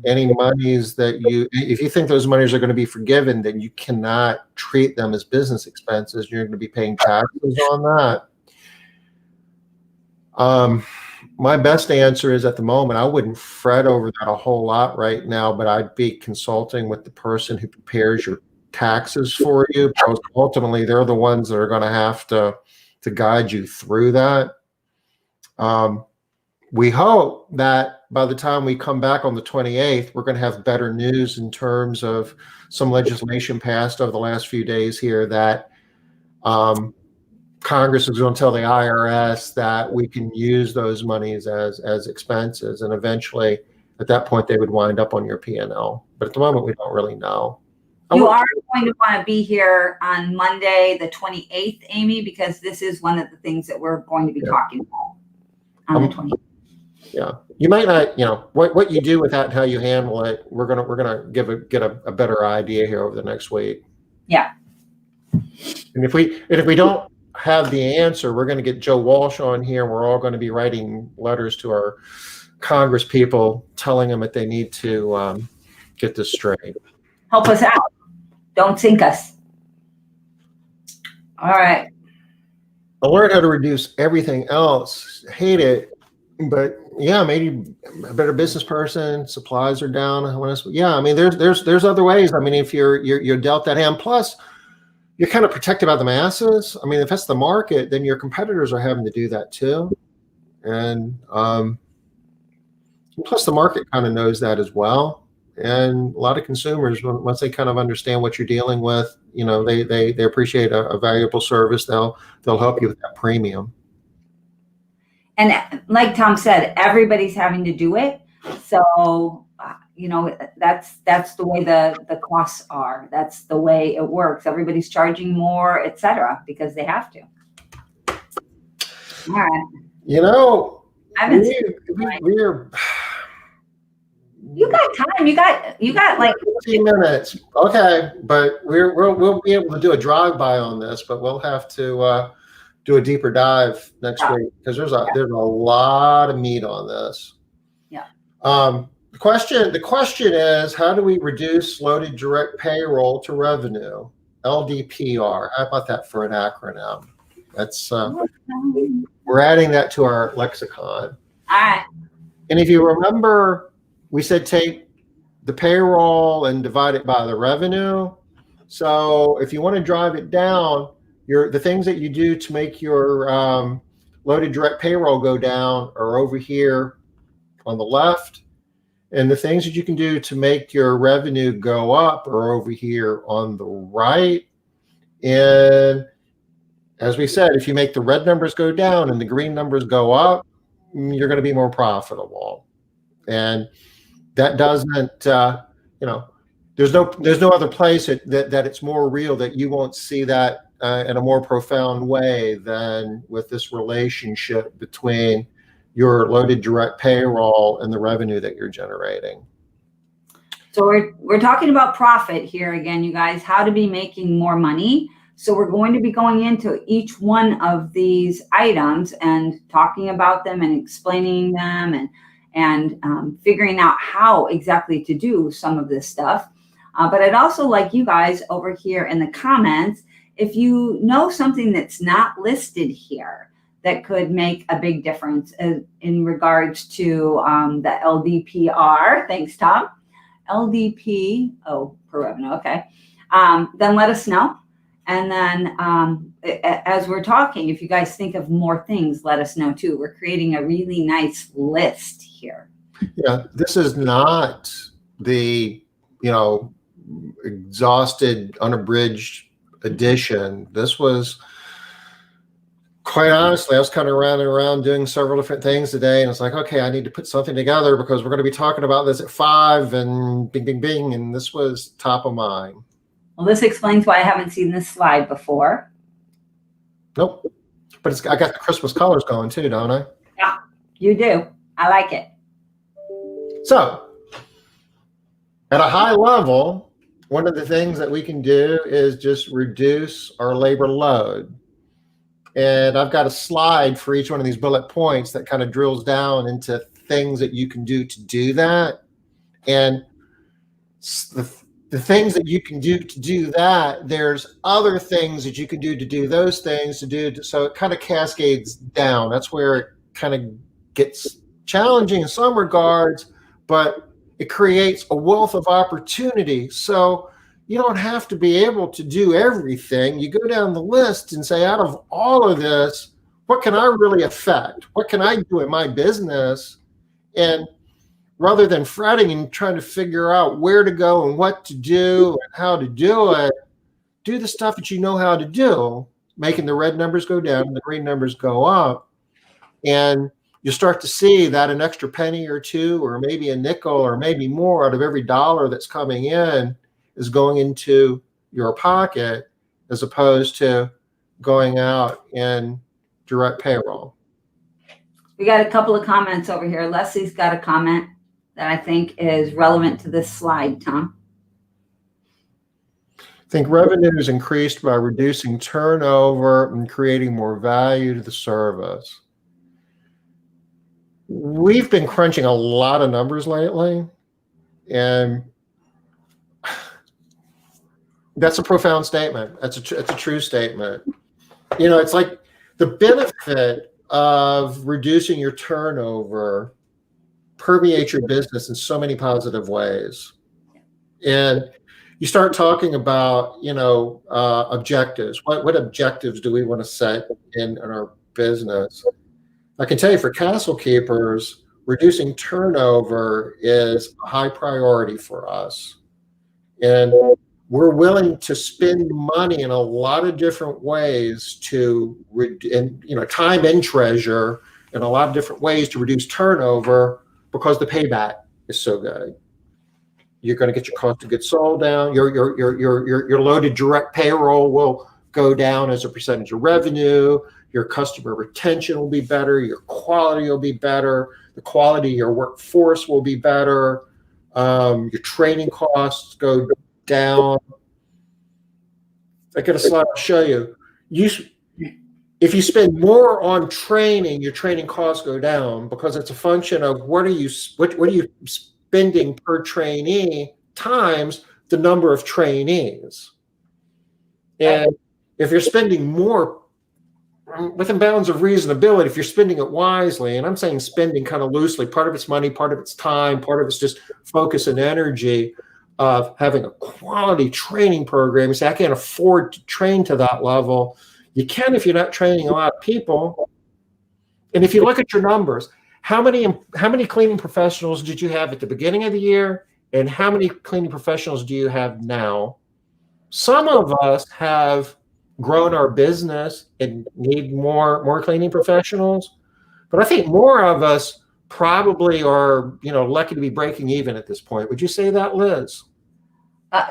S1: any monies that if you think those monies are going to be forgiven, then you cannot treat them as business expenses. You're going to be paying taxes on that. My best answer is at the moment, I wouldn't fret over that a whole lot right now, but I'd be consulting with the person who prepares your taxes for you, because ultimately they're the ones that are going to have to guide you through that. We hope that by the time we come back on the 28th, we're going to have better news in terms of some legislation passed over the last few days here that Congress is going to tell the IRS that we can use those monies as expenses, and eventually at that point they would wind up on your P&L. But at the moment, we don't really know.
S2: You are going to want to be here on Monday, the 28th, Amy, because this is one of the things that we're going to be talking about on the 28th.
S1: Yeah, you might not, what you do with that and how you handle it. We're gonna get a better idea here over the next week.
S2: Yeah.
S1: And if we don't have the answer, we're going to get Joe Walsh on here. And we're all going to be writing letters to our Congress people, telling them that they need to get this straight.
S2: Help us out. Don't sink us. All right.
S1: I learned how to reduce everything else. Hate it. But yeah, maybe a better business person. Supplies are down. Yeah, I mean, there's other ways. I mean, if you're dealt that hand, plus you're kind of protected by the masses. I mean, if that's the market, then your competitors are having to do that too, and plus the market kind of knows that as well. And a lot of consumers, once they kind of understand what you're dealing with, they appreciate a valuable service. They'll help you with that premium.
S2: And like Tom said, everybody's having to do it. So, that's the way the costs are. That's the way it works. Everybody's charging more, et cetera, because they have to. All right.
S1: We're.
S2: You got time. You got like
S1: 15 minutes. Okay, but we'll be able to do a drive-by on this, but we'll have to do a deeper dive next week, because there's a lot of meat on this.
S2: Yeah.
S1: The question is, how do we reduce loaded direct payroll to revenue? LDPR. How about that for an acronym? That's we're adding that to our lexicon.
S2: All right.
S1: And if you remember, we said take the payroll and divide it by the revenue. So if you want to drive it down, the things that you do to make your loaded direct payroll go down are over here on the left, and the things that you can do to make your revenue go up are over here on the right. And as we said, if you make the red numbers go down and the green numbers go up, you're going to be more profitable. And that doesn't, there's no other place that it's more real that you won't see that in a more profound way than with this relationship between your loaded direct payroll and the revenue that you're generating.
S2: So we're talking about profit here again, you guys, how to be making more money. So we're going to be going into each one of these items and talking about them and explaining them and figuring out how exactly to do some of this stuff. But I'd also like you guys over here in the comments, if you know something that's not listed here that could make a big difference in regards to the LDPR. Thanks, Tom. LDP, per revenue, okay. Then let us know. And then as we're talking, if you guys think of more things, let us know too. We're creating a really nice list here.
S1: Yeah, this is not the, exhausted, unabridged edition. This was, quite honestly, I was kind of running around doing several different things today, and it's like, okay, I need to put something together because we're going to be talking about this at 5 and bing, bing, bing, and this was top of mind.
S2: Well, this explains why I haven't seen this slide before.
S1: Nope. But I got the Christmas colors going too, don't I?
S2: Yeah, you do. I like it.
S1: So, at a high level, one of the things that we can do is just reduce our labor load. And I've got a slide for each one of these bullet points that kind of drills down into things that you can do to do that. And the things that you can do to do that, there's other things that you can do to do those things so it kind of cascades down. That's where it kind of gets challenging in some regards, but it creates a wealth of opportunity. So you don't have to be able to do everything. You go down the list and say, out of all of this, what can I really affect? What can I do in my business? And rather than fretting and trying to figure out where to go and what to do and how to do it, do the stuff that you know how to do, making the red numbers go down and the green numbers go up. And you start to see that an extra penny or two, or maybe a nickel, or maybe more out of every dollar that's coming in is going into your pocket, as opposed to going out in direct payroll.
S2: We got a couple of comments over here. Leslie's got a comment that I think is relevant to this slide, Tom.
S1: I think revenue is increased by reducing turnover and creating more value to the service. We've been crunching a lot of numbers lately, and that's a profound statement. That's a true statement. You know, it's like the benefit of reducing your turnover permeates your business in so many positive ways. And you start talking about, objectives. What objectives do we want to set in our business? I can tell you, for Castle Keepers, reducing turnover is a high priority for us. And we're willing to spend money in a lot of different ways time and treasure in a lot of different ways to reduce turnover, because the payback is so good. You're going to get your cost of goods sold down. Your loaded direct payroll will go down as a percentage of revenue. Your customer retention will be better. Your quality will be better. The quality of your workforce will be better. Your training costs go down. I got a slide I'll show you. If you spend more on training, your training costs go down, because it's a function of what are you spending per trainee times the number of trainees. And if you're spending more within bounds of reasonability, if you're spending it wisely, and I'm saying spending kind of loosely, part of it's money, part of it's time, part of it's just focus and energy of having a quality training program. You say, I can't afford to train to that level. You can if you're not training a lot of people. And if you look at your numbers, how many cleaning professionals did you have at the beginning of the year, and how many cleaning professionals do you have now? Some of us have grown our business and need more cleaning professionals, but I think more of us probably are, lucky to be breaking even at this point. Would you say that, Liz?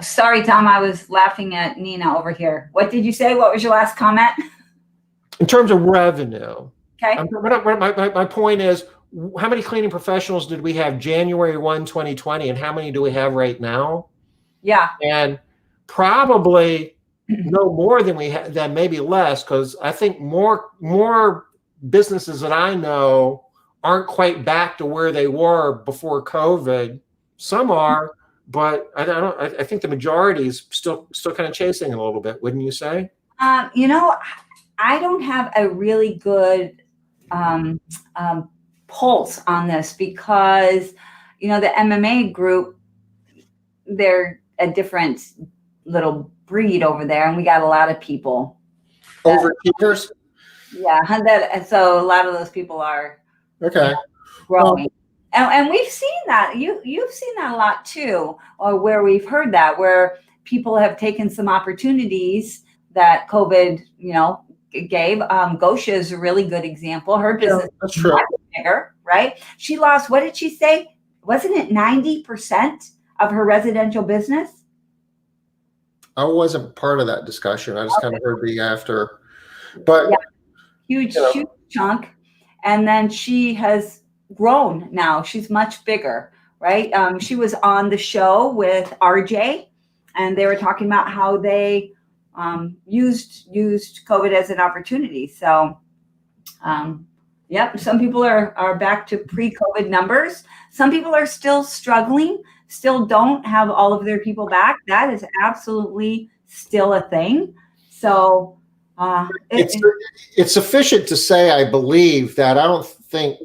S2: Sorry, Tom, I was laughing at Nina over here. What did you say? What was your last comment?
S1: In terms of revenue.
S2: Okay.
S1: My point is, how many cleaning professionals did we have January 1, 2020, and how many do we have right now?
S2: Yeah.
S1: And probably no more than we had, than maybe less, because I think more businesses that I know aren't quite back to where they were before COVID. Some are, but I think the majority is still kind of chasing a little bit, wouldn't you say?
S2: I don't have a really good pulse on this, because the MMA group, they're a different little breed over there, and we got a lot of people.
S1: Overkeepers?
S2: Yeah, so a lot of those people are growing. And we've seen that. You've seen that a lot too, or where we've heard that, where people have taken some opportunities that COVID, gave. Gosha is a really good example. Her business is much bigger, right? She lost, what did she say? Wasn't it 90% of her residential business?
S1: I wasn't part of that discussion. I just kind of heard the after, but
S2: Yeah, huge, huge chunk. And then she has grown now. She's much bigger, right? She was on the show with RJ, and they were talking about how they used COVID as an opportunity. So, yep, some people are back to pre-COVID numbers. Some people are still struggling, still don't have all of their people back. That is absolutely still a thing. So,
S1: it's sufficient to say, I believe that I don't think,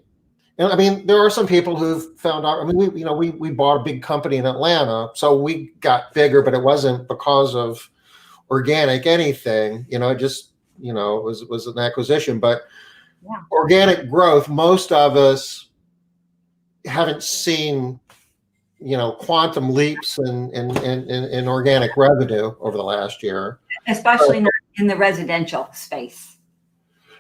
S1: and I mean, there are some people who've found out. I mean, we bought a big company in Atlanta, so we got bigger, but it wasn't because of organic anything. It just, it was an acquisition. But
S2: yeah,
S1: organic growth, most of us haven't seen, quantum leaps in organic revenue over the last year.
S2: especially not in the residential space.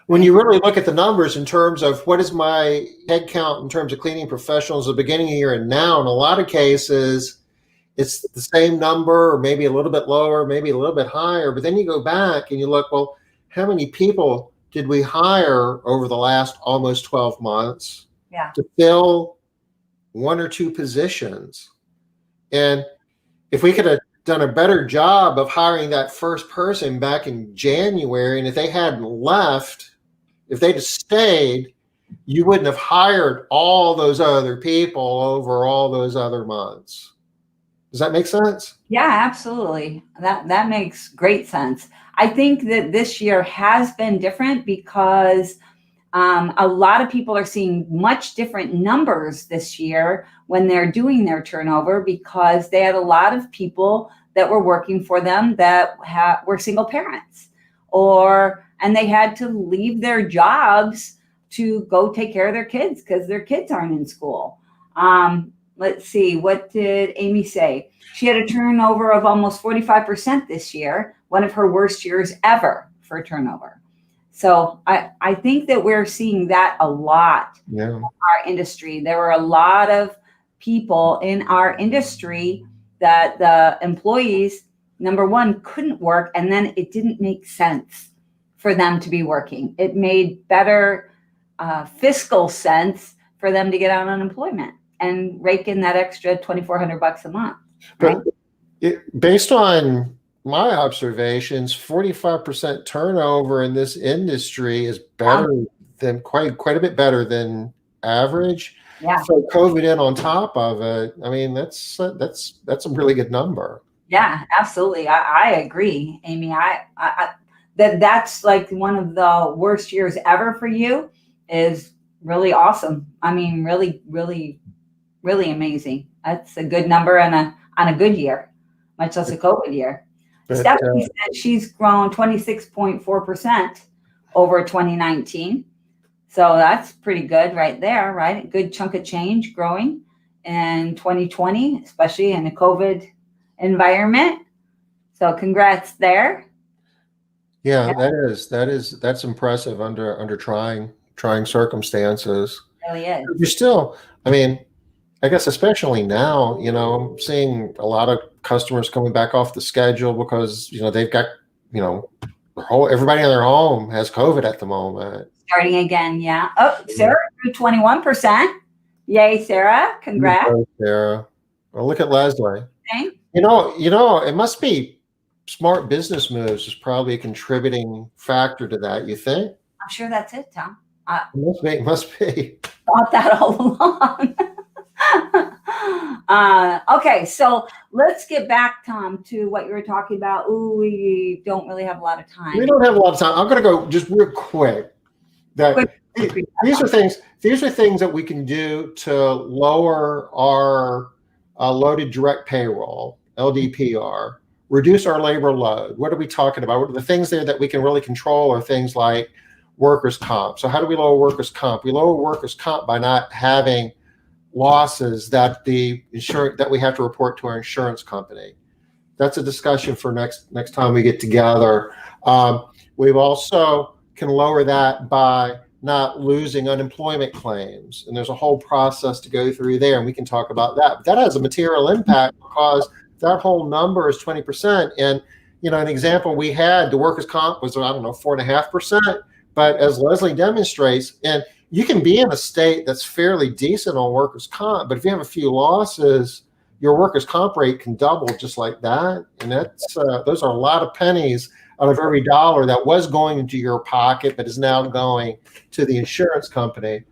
S1: When you really look at the numbers in terms of what is my head count in terms of cleaning professionals at the beginning of the year and now, in a lot of cases, it's the same number or maybe a little bit lower, maybe a little bit higher. But then you go back and you look, well, how many people did we hire over the last almost 12 months to fill one or two positions? And if we could have done a better job of hiring that first person back in January, and if they hadn't left, if they'd have stayed, you wouldn't have hired all those other people over all those other months. Does that make sense?
S2: Yeah, absolutely. That makes great sense. I think that this year has been different because a lot of people are seeing much different numbers this year when they're doing their turnover, because they had a lot of people that were working for them that were single parents, and they had to leave their jobs to go take care of their kids because their kids aren't in school. Let's see, what did Amy say? She had a turnover of almost 45% this year, one of her worst years ever for turnover. So I think that we're seeing that a lot in our industry. There were a lot of people in our industry that the employees, number one, couldn't work, and then it didn't make sense for them to be working. It made better fiscal sense for them to get out on unemployment and rake in that extra $2,400 a month. Right?
S1: But based on my observations, 45% turnover in this industry is better than quite a bit better than average.
S2: Yeah.
S1: So COVID in on top of it, I mean, that's a really good number.
S2: Yeah, absolutely. I agree, Amy. That's like one of the worst years ever for you is really awesome. I mean, really, really, really amazing. That's a good number on a good year, much less a COVID year. Stephanie said she's grown 26.4% over 2019. So that's pretty good right there, right? A good chunk of change growing in 2020, especially in a COVID environment. So congrats there.
S1: Yeah, that's impressive under trying circumstances.
S2: It really is.
S1: You're still, I mean, I guess especially now, I'm seeing a lot of customers coming back off the schedule because, they've got, everybody in their home has COVID at the moment.
S2: Starting again, yeah. Oh, Sarah grew 21%. Yay, Sarah. Congrats.
S1: Sarah. Well, look at Leslie.
S2: Thanks.
S1: It must be smart business moves is probably a contributing factor to that, you think?
S2: I'm sure that's it, Tom.
S1: It must be.
S2: Thought that all along. Okay, so let's get back, Tom, to what you were talking about. Ooh, we don't really have a lot of time.
S1: We don't have a lot of time. I'm going to go just real quick. These are things that we can do to lower our loaded direct payroll, LDPR, reduce our labor load. What are we talking about? What are the things there that we can really control are things like workers' comp. So how do we lower workers' comp? We lower workers' comp by not having losses that we have to report to our insurance company. That's a discussion for next time we get together. We've also can lower that by not losing unemployment claims. And there's a whole process to go through there, and we can talk about that. But that has a material impact because that whole number is 20%. And an example we had, the workers' comp was, I don't know, 4.5%. But as Leslie demonstrates, and you can be in a state that's fairly decent on workers' comp, but if you have a few losses, your workers' comp rate can double just like that. And those are a lot of pennies out of every dollar that was going into your pocket, but is now going to the insurance company.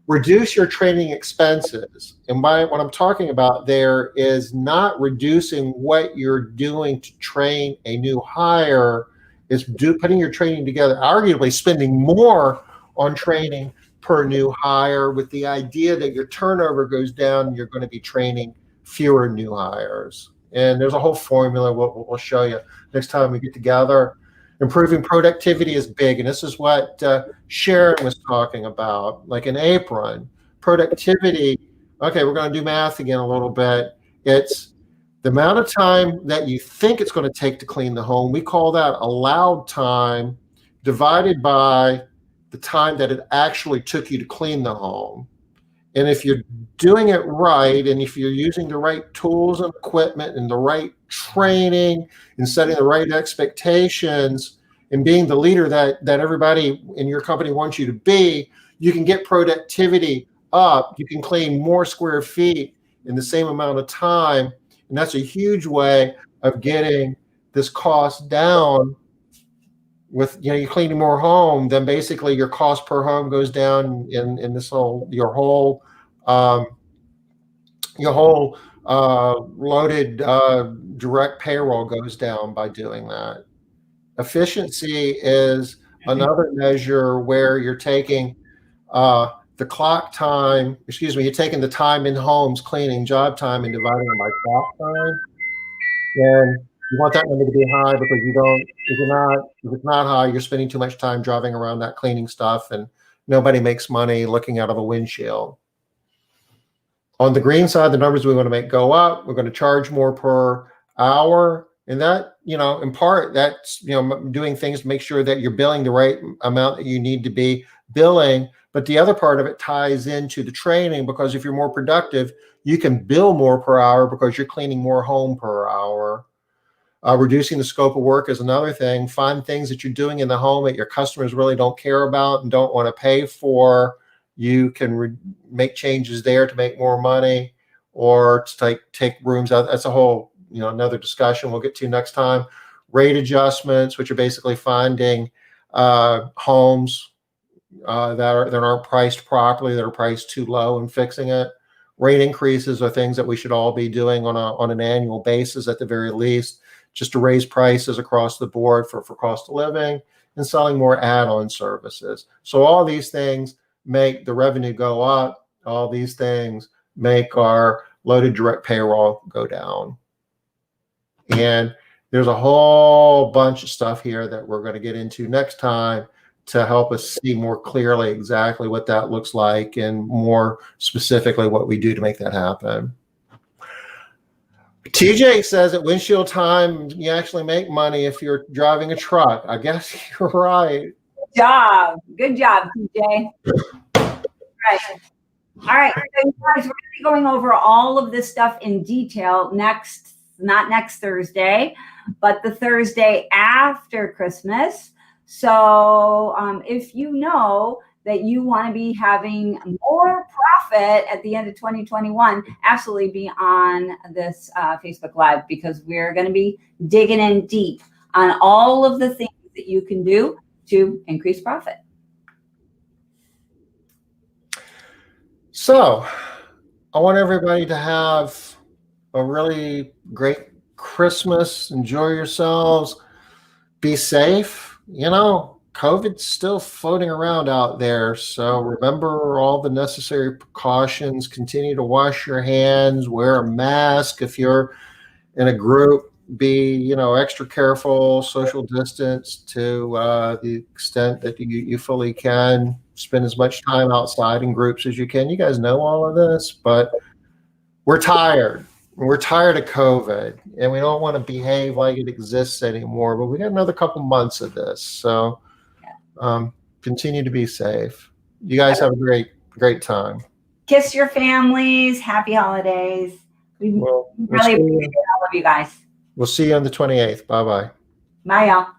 S1: Reduce your training expenses. And what I'm talking about there is not reducing what you're doing to train a new hire, is putting your training together, arguably spending more on training per new hire, with the idea that your turnover goes down and you're going to be training fewer new hires. And there's a whole formula we'll show you next time we get together. Improving productivity is big, and this is what Sharon was talking about, like an apron. Productivity, okay, we're going to do math again a little bit. It's the amount of time that you think it's going to take to clean the home. We call that allowed time, divided by the time that it actually took you to clean the home. And if you're doing it right, and if you're using the right tools and equipment and the right training and setting the right expectations and being the leader that everybody in your company wants you to be, you can get productivity up. You can clean more square feet in the same amount of time. And that's a huge way of getting this cost down. With you're cleaning more home, then basically your cost per home goes down in this whole your whole loaded direct payroll goes down by doing that. Efficiency is another measure where you're taking the clock time, you're taking the time in homes cleaning, job time, and dividing it by clock time. And you want that number to be high, because if it's not high, you're spending too much time driving around that cleaning stuff, and nobody makes money looking out of a windshield. On the green side, the numbers we want to make go up. We're going to charge more per hour. And that, in part, that's, doing things to make sure that you're billing the right amount that you need to be billing. But the other part of it ties into the training, because if you're more productive, you can bill more per hour because you're cleaning more home per hour. Reducing the scope of work is another thing. Find things that you're doing in the home that your customers really don't care about and don't want to pay for. You can make changes there to make more money, or to take rooms out. That's a whole, another discussion we'll get to next time. Rate adjustments, which are basically finding homes that aren't priced properly, that are priced too low, and fixing it. Rate increases are things that we should all be doing on an annual basis at the very least, just to raise prices across the board for cost of living, and selling more add-on services. So all these things make the revenue go up. All these things make our loaded direct payroll go down. And there's a whole bunch of stuff here that we're going to get into next time to help us see more clearly exactly what that looks like, and more specifically what we do to make that happen. TJ says at windshield time, you actually make money if you're driving a truck. I guess you're right.
S2: Good job, TJ. Right. All right. So you guys, we're going to be going over all of this stuff in detail not next Thursday, but the Thursday after Christmas. So if you know that you want to be having more profit at the end of 2021, absolutely be on this Facebook Live, because we're going to be digging in deep on all of the things that you can do to increase profit.
S1: So I want everybody to have a really great Christmas. Enjoy yourselves. Be safe. COVID's still floating around out there. So remember all the necessary precautions. Continue to wash your hands, wear a mask. If you're in a group, be, extra careful, social distance to the extent that you fully can. Spend as much time outside in groups as you can. You guys know all of this, but we're tired. We're tired of COVID, and we don't want to behave like it exists anymore, but we got another couple months of this. So continue to be safe. You guys have a great time.
S2: Kiss your families. Happy holidays. We really appreciate all of you guys.
S1: We'll see you on the 28th. Bye-bye.
S2: Bye, y'all.